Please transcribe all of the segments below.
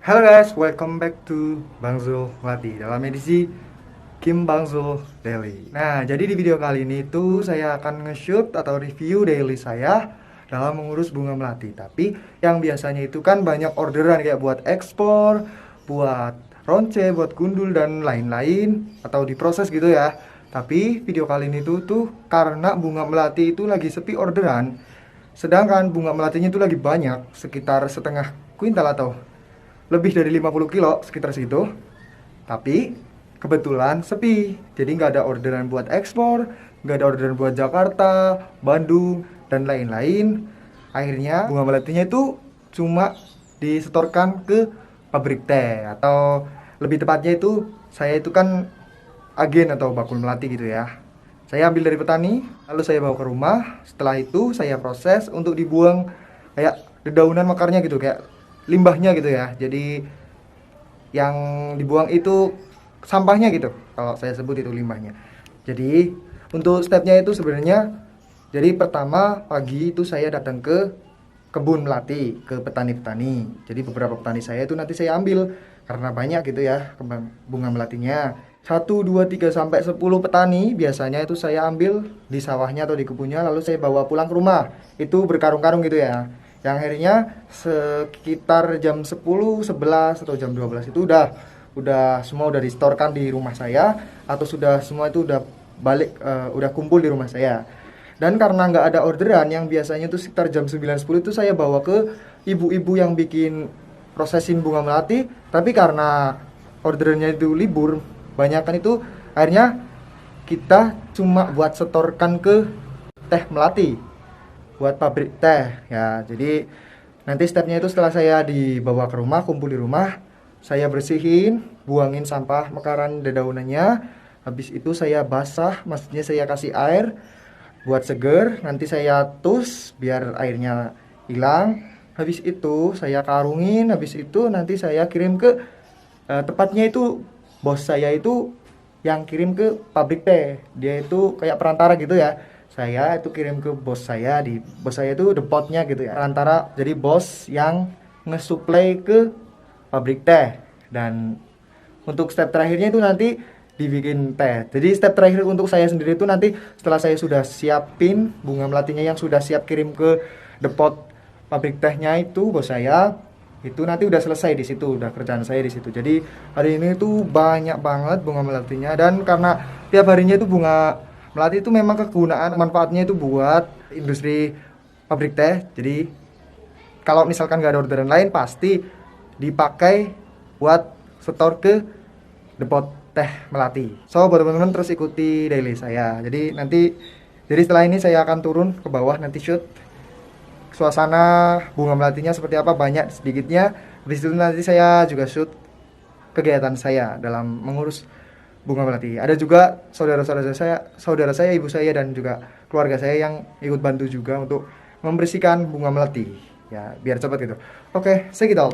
Halo guys, welcome back to Bang Zul Melati dalam edisi Kim Bang Zul Daily. Nah, jadi di video kali ini tuh saya akan nge-shoot atau review daily saya dalam mengurus bunga melati. Tapi yang biasanya itu kan banyak orderan kayak buat ekspor, buat ronce, buat gundul dan lain-lain atau diproses gitu ya. Tapi video kali ini tuh karena bunga melati itu lagi sepi orderan, sedangkan bunga melatinya itu lagi banyak, sekitar setengah kuintal atau lebih dari 50 kilo sekitar situ. Tapi kebetulan sepi, jadi nggak ada orderan buat ekspor, nggak ada orderan buat Jakarta, Bandung dan lain-lain. Akhirnya bunga melatinya itu cuma disetorkan ke pabrik teh, atau lebih tepatnya itu saya itu kan agen atau bakul melati gitu ya. Saya ambil dari petani, lalu saya bawa ke rumah. Setelah itu saya proses untuk dibuang kayak dedaunan mekarnya gitu, kayak limbahnya gitu ya. Jadi yang dibuang itu sampahnya gitu, kalau saya sebut itu limbahnya. Jadi untuk stepnya itu sebenarnya, jadi pertama pagi itu saya datang ke kebun melati, ke petani-petani. Jadi beberapa petani saya itu nanti saya ambil karena banyak gitu ya kembang bunga melatinya. 1, 2, 3 sampai 10 petani biasanya itu saya ambil di sawahnya atau di kebunnya, lalu saya bawa pulang ke rumah. Itu berkarung-karung gitu ya. Yang akhirnya sekitar jam 10, 11 atau jam 12 itu udah semua udah distorkan di rumah saya, atau sudah semua itu udah balik, udah kumpul di rumah saya. Dan karena nggak ada orderan, yang biasanya itu sekitar jam 9-10 itu saya bawa ke ibu-ibu yang bikin prosesin bunga melati. Tapi karena orderannya itu libur, banyak kan itu, akhirnya kita cuma buat setorkan ke teh melati, buat pabrik teh ya. Jadi nanti stepnya itu setelah saya dibawa ke rumah, kumpul di rumah, saya bersihin, buangin sampah mekaran dedaunannya. Habis itu saya basah, maksudnya saya kasih air buat seger, nanti saya tus biar airnya hilang. Habis itu saya karungin, habis itu nanti saya kirim ke tepatnya itu bos saya itu yang kirim ke pabrik teh. Dia itu kayak perantara gitu ya. Saya itu kirim ke bos saya, di bos saya itu depotnya gitu ya, perantara, jadi bos yang ngesuplai ke pabrik teh. Dan untuk step terakhirnya itu nanti dibikin teh. Jadi step terakhir untuk saya sendiri itu nanti setelah saya sudah siapin bunga melatinya yang sudah siap kirim ke depot pabrik tehnya, itu bos saya itu nanti udah selesai di situ, udah kerjaan saya di situ. Jadi hari ini tuh banyak banget bunga melatinya, dan karena tiap harinya itu bunga melati itu memang kegunaan manfaatnya itu buat industri pabrik teh. Jadi kalau misalkan nggak ada orderan lain, pasti dipakai buat setor ke depot teh melati. So buat teman-teman terus ikuti daily saya. Jadi setelah ini saya akan turun ke bawah, nanti shoot suasana bunga melatinya seperti apa, banyak sedikitnya. Habis itu nanti saya juga shoot kegiatan saya dalam mengurus bunga melati. Ada juga saudara saya, ibu saya dan juga keluarga saya yang ikut bantu juga untuk membersihkan bunga melati. Ya, biar cepat gitu. Oke, segitu.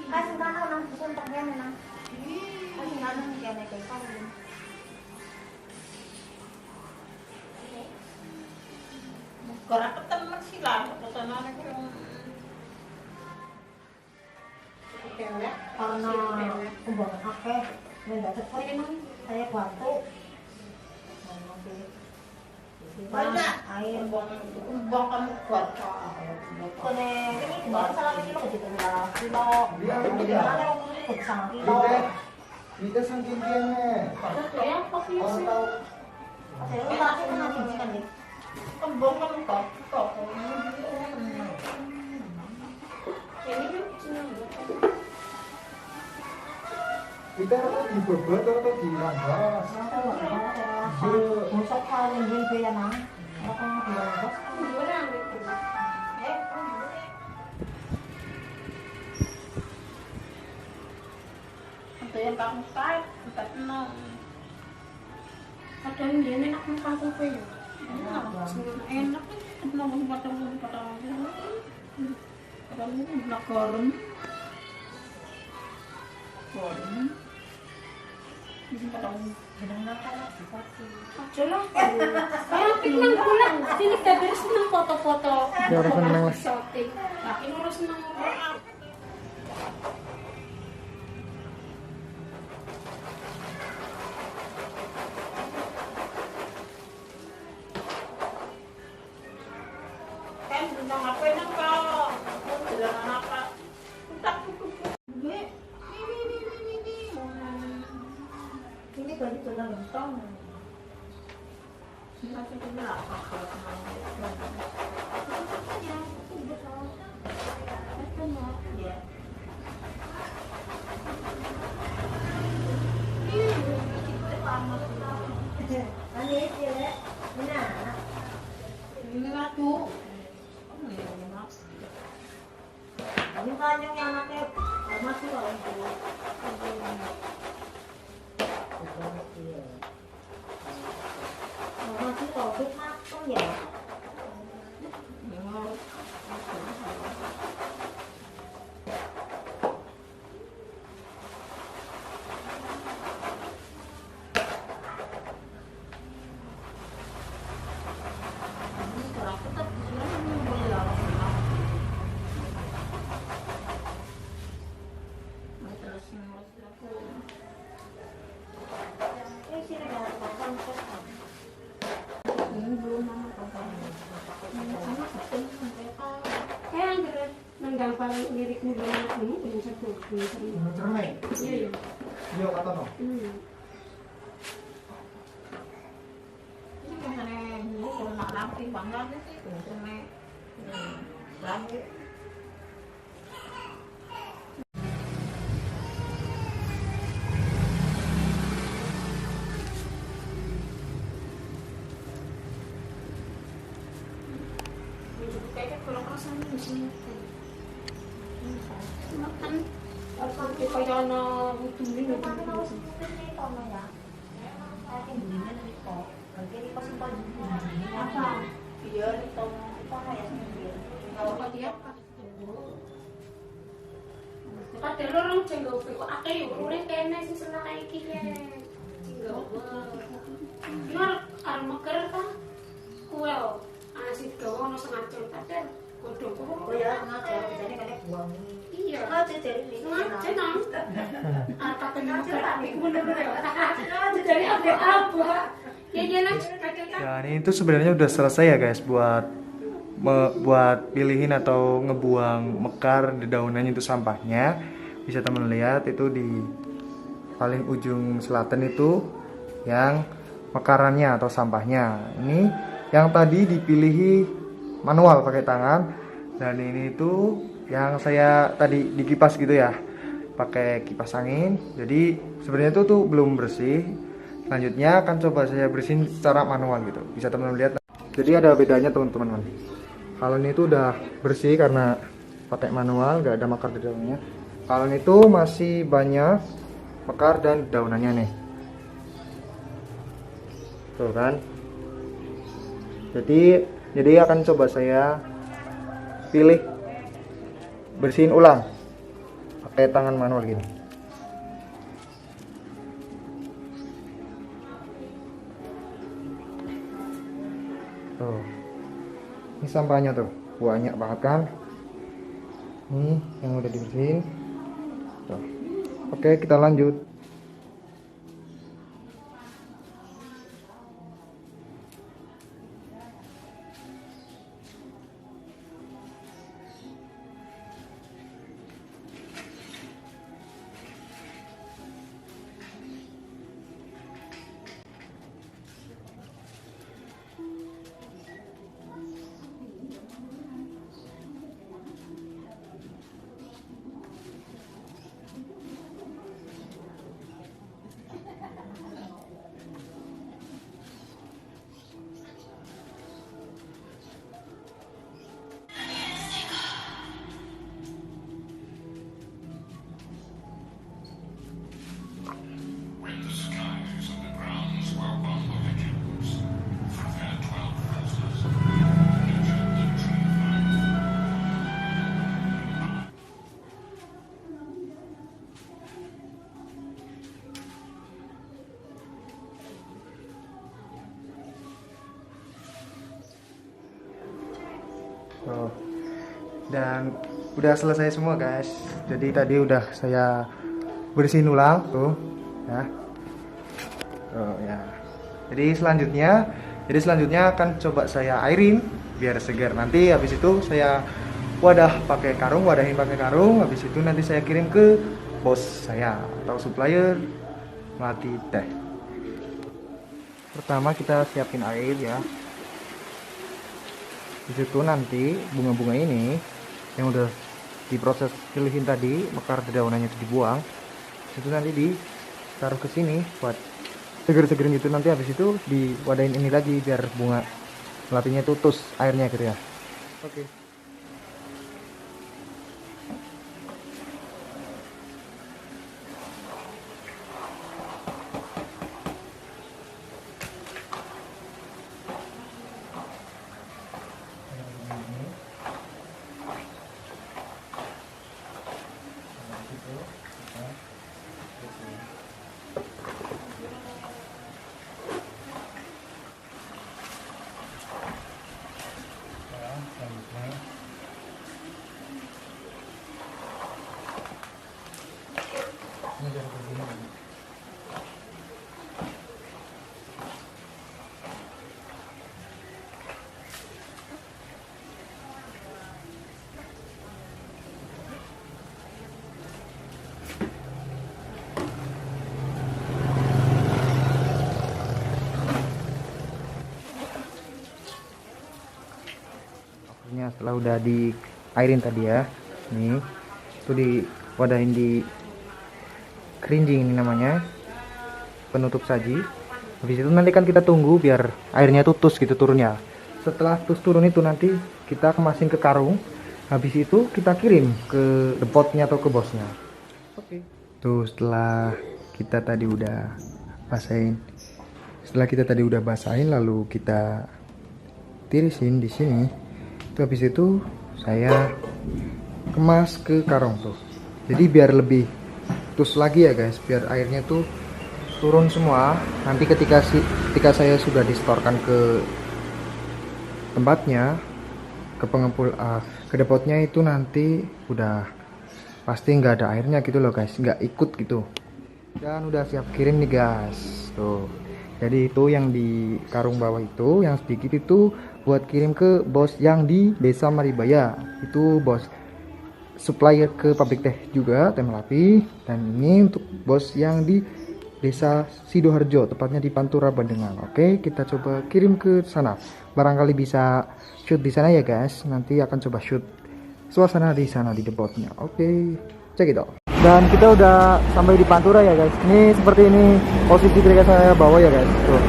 Kasi nga ako nang pupunta yan na. Kasi nga nang yan ay kay Paulo. Karapat naman sila. Katananan ko yung... Karena kumbaga kakek. Nagdapat ko rin saya kwarto. Wala. Ay, Umbang ka mo kwarta. kone kini kumbaga sa langit kilo kasi nila kilo. Hindi na ako kung sa kilo. Dito sang kintiyan Kaya pakisi. Kasi wala kasi na natin siya din. Umbang ka mo kwarta. Kita di bebet atau di langgas? Musok ka rin din kaya na. Ako nga kaya. Ito yung bakong kahit. Ba't na... At yung hindi enak ng kakong ko yun. Enak. Enak. Enak. Enak. Kamu nak garam. Garam. Ini kadang Aja lah. Kayak pinang pula. Sini kita beres seneng foto-foto. Ya orang seneng lah. Shooting. Nah, ini orang seneng. kan bintang apa nang kau? Bilang apa? Tak cukup. Ini baju tulang gentong. Masih kena apa? Ya. Manis ya, Lek. Nah, Ini ratu. ini banyak yang anaknya masih kalau itu. Masih covid makan ya. Sini ada makan kok. Kayak anggar nang paling lirik mudah ini belum satu. Cermai. Iya iya. Iya kata no. Ini misalnya dulu kalau nak ramping bangga sih, misalnya ramping. Kayaknya kurang rasanya di sini. Makan apa kayak ana butuhin Makan harus ini kono ya. Saya tingginya dari kok. Berarti di simpan apa? biar itu Kita kayak sendiri. kalau dia Kadang orang jenggo kok akeh yo urip kene sing seneng iki ya. Jenggo. Mar arep meker ta? Kuwe asik gawe ono sengaja tapi godhong oh ya ngajar jadi kan buang iya. ngajar dari ini Sengaja nang. Arep pakai meker tapi bener-bener ya. Jadi apa-apa. Ya dia nang Ya ini itu sebenarnya udah selesai ya guys buat buat pilihin atau ngebuang mekar di daunannya itu sampahnya. Bisa teman lihat itu di paling ujung selatan itu yang mekarannya atau sampahnya. Ini yang tadi dipilih manual pakai tangan, dan ini itu yang saya tadi dikipas gitu ya pakai kipas angin. Jadi sebenarnya itu tuh belum bersih. Selanjutnya akan coba saya bersihin secara manual gitu. Bisa teman-teman lihat. Jadi ada bedanya teman-teman. Kalau ini tuh udah bersih karena pakai manual, nggak ada mekar di dalamnya. Kalau ini tuh masih banyak mekar dan daunannya nih. Tuh kan. Jadi akan coba saya pilih bersihin ulang pakai tangan manual gini. Tuh. Ini sampahnya tuh banyak banget kan. Nih yang udah dibersihin. Tuh. Oke, kita lanjut. Dan udah selesai semua guys. Jadi tadi udah saya bersihin ulang tuh ya. Oh ya. Jadi selanjutnya akan coba saya airin biar segar. Nanti habis itu saya wadahin pakai karung. Habis itu nanti saya kirim ke bos saya atau supplier Melati Teh. Pertama kita siapin air ya. Di situ nanti bunga-bunga ini yang udah diproses pilihin tadi, mekar daunannya itu dibuang. Itu nanti ditaruh ke sini buat seger-segerin gitu. Nanti habis itu diwadahin ini lagi biar bunga melatinya tutus airnya gitu ya. Oke. Setelah udah diairin tadi ya, nih itu diwadahin di kerinjing ini namanya penutup saji. Habis itu nanti kan kita tunggu biar airnya tutus gitu turunnya. Setelah turun itu nanti kita kemasin ke karung. Habis itu kita kirim ke depotnya atau ke bosnya. Oke. Tuh setelah kita tadi udah basahin, lalu kita tirisin di sini. Habis itu saya kemas ke karung tuh. Jadi biar lebih tus lagi ya guys, biar airnya tuh turun semua. Nanti ketika saya sudah distorkan ke tempatnya, ke pengepul ke depotnya itu nanti udah pasti nggak ada airnya gitu loh guys, nggak ikut gitu. Dan udah siap kirim nih guys. Tuh. Jadi itu yang di karung bawah itu, yang sedikit itu buat kirim ke bos yang di Desa Maribaya. Itu bos supplier ke pabrik teh juga, Teh Melapi. Dan ini untuk bos yang di Desa Sidoarjo, tepatnya di Pantura Bandengan. Oke, kita coba kirim ke sana. Barangkali bisa shoot di sana ya guys. Nanti akan coba shoot suasana di sana di depotnya. Oke, cek itu. Dan kita udah sampai di Pantura ya guys. Ini seperti ini posisi ketika saya bawa ya guys. Tuh.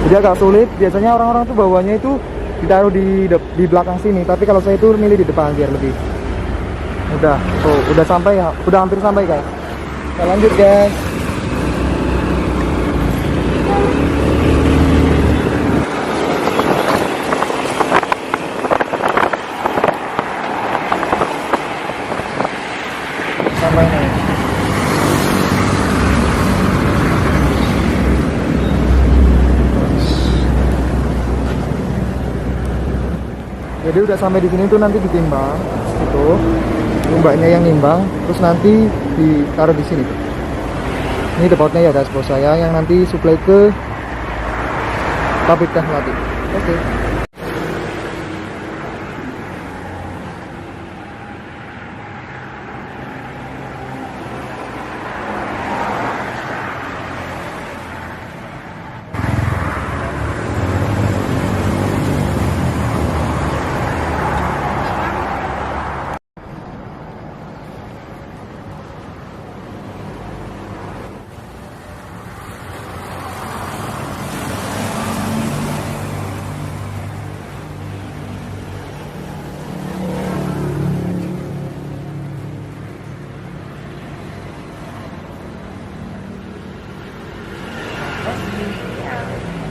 Jadi agak sulit. Biasanya orang-orang tuh bawanya itu ditaruh di belakang sini, tapi kalau saya itu milih di depan biar lebih mudah. Tuh, udah sampai ya, udah hampir sampai guys. Kita lanjut guys. Sampai nih. Jadi udah sampai di sini tuh nanti ditimbang, itu mbaknya yang nimbang, terus nanti ditaruh di sini tuh. Ini depotnya ya guys, bos saya yang nanti supply ke pabrik teh Melati. Oke.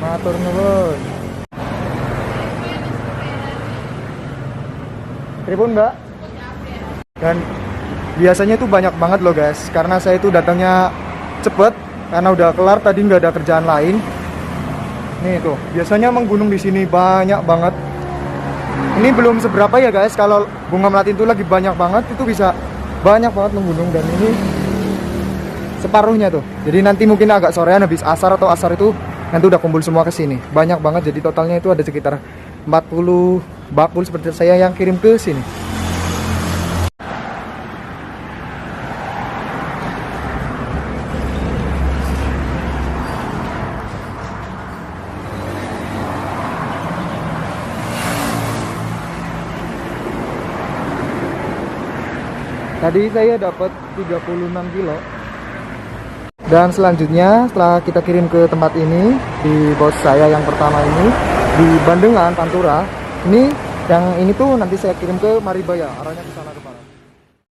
Matur nuwun. Pripun, Mbak? Dan biasanya itu banyak banget loh guys, karena saya itu datangnya cepet karena udah kelar tadi, nggak ada kerjaan lain. Nih tuh, biasanya menggunung di sini banyak banget. Ini belum seberapa ya guys, kalau bunga melati itu lagi banyak banget, itu bisa banyak banget menggunung. Dan ini separuhnya tuh. Jadi nanti mungkin agak sorean habis asar atau asar itu nanti udah kumpul semua ke sini. Banyak banget, jadi totalnya itu ada sekitar 40 bakul seperti saya yang kirim ke sini. Tadi saya dapat 36 kilo. Dan selanjutnya setelah kita kirim ke tempat ini, di bos saya yang pertama ini di Bandengan, Pantura. Ini yang ini tuh nanti saya kirim ke Maribaya, arahnya ke sana ke barat.